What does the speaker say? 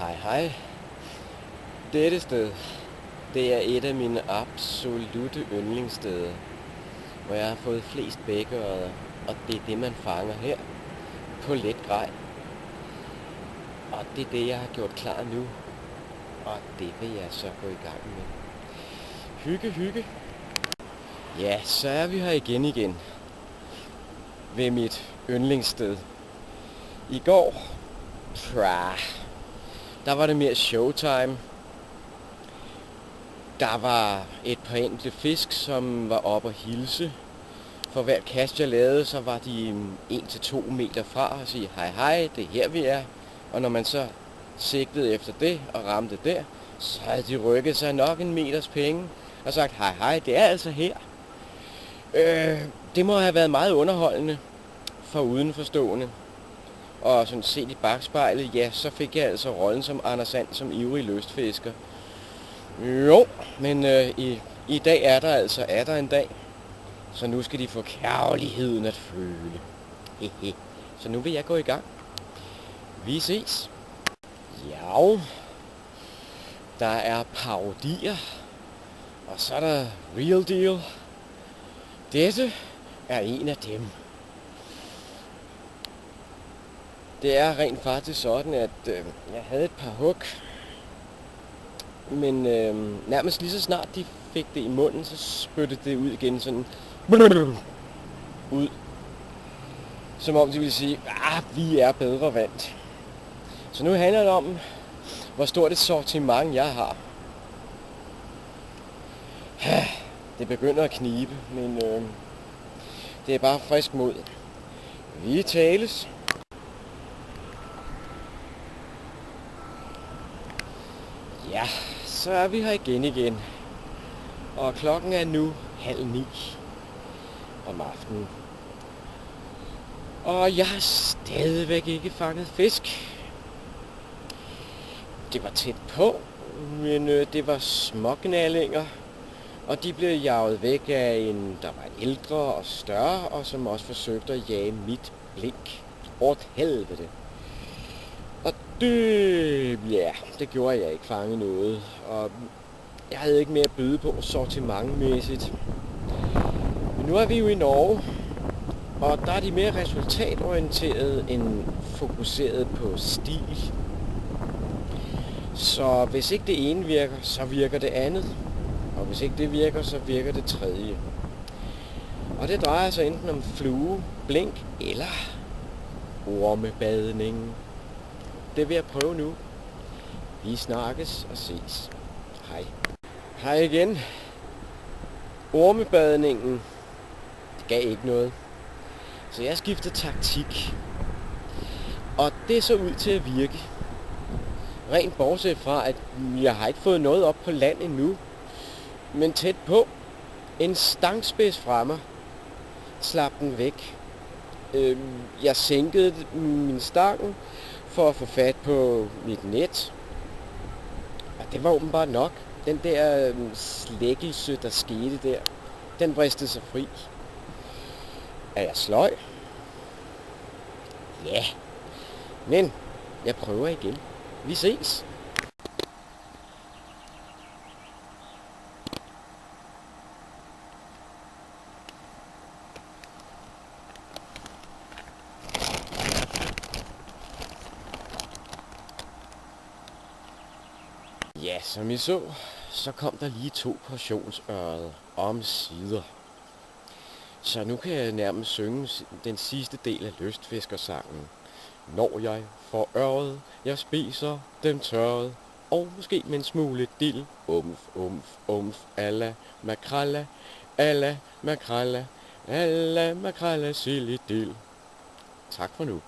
Hej hej. Dette sted, det er et af mine absolutte yndlingssteder, hvor jeg har fået flest bækkeørreder, og det er det, man fanger her på let grej. Og det er det, jeg har gjort klar nu, og det vil jeg så gå i gang med. Hygge. Ja, så er vi her igen ved mit yndlingssted. I går, der var det mere showtime. Der var et par enkelte fisk, som var oppe og hilse. For hver kast jeg lavede, så var de 1-2 meter fra og sige, hej, det er her vi er. Og når man så sigtede efter det og ramte der, så havde de rykket sig nok en meters penge og sagt, hej, det er altså her. Det må have været meget underholdende for udenforstående. Og sådan set i bagspejlet, ja, så fik jeg altså rollen som Anders Sand som ivrig lystfisker. Jo, men i dag er der en dag. Så nu skal de få kærligheden at føle. Så nu vil jeg gå i gang. Vi ses. Ja, der er parodier. Og så er der real deal. Dette er en af dem. Det er rent faktisk sådan, at jeg havde et par hug. Men nærmest lige så snart de fik det i munden, så spyttede det ud igen sådan ud. Som om de ville sige, vi er bedre vant. Så nu handler det om, hvor stort et sortiment jeg har. Det begynder at knibe, men det er bare frisk mod. Vi tales. Ja, så er vi her igen. Og klokken er nu 8:30 om aftenen. Og jeg har stadigvæk ikke fanget fisk. Det var tæt på, men det var smågnallinger. Og de blev jaget væk af en, der var ældre og større, og som også forsøgte at jage mit blink. Åt helvede. Og det gjorde jeg ikke fange noget. Og jeg havde ikke mere at byde på sortimentmæssigt. Men nu er vi jo i Norge, og der er de mere resultatorienterede end fokuseret på stil. Så hvis ikke det ene virker, så virker det andet. Og hvis ikke det virker, så virker det tredje. Og det drejer sig enten om flue, blink eller ormebadning. Det vil jeg prøve nu. Vi snakkes og ses. Hej. Hej igen. Ormebadningen, det gav ikke noget. Så jeg skiftede taktik. Og det så ud til at virke. Rent bortset fra, at jeg har ikke fået noget op på land endnu. Men tæt på. En stangspids fra mig. Slap den væk. Jeg sænkede min stangen for at få fat på mit net. Og det var åbenbart nok. Den der slækkelse, der skete der, den bristede sig fri. Er jeg sløj? Ja. Men jeg prøver igen. Vi ses. Ja, som I så kom der lige 2 portionsørreder omsider. Så nu kan jeg nærmest synge den sidste del af lystfiskersangen. Når jeg får ørred, jeg spiser dem tørret, og måske med en smule dild. Umf, alla makralla, alla makralla, alla makralla, silly dill. Tak for nu.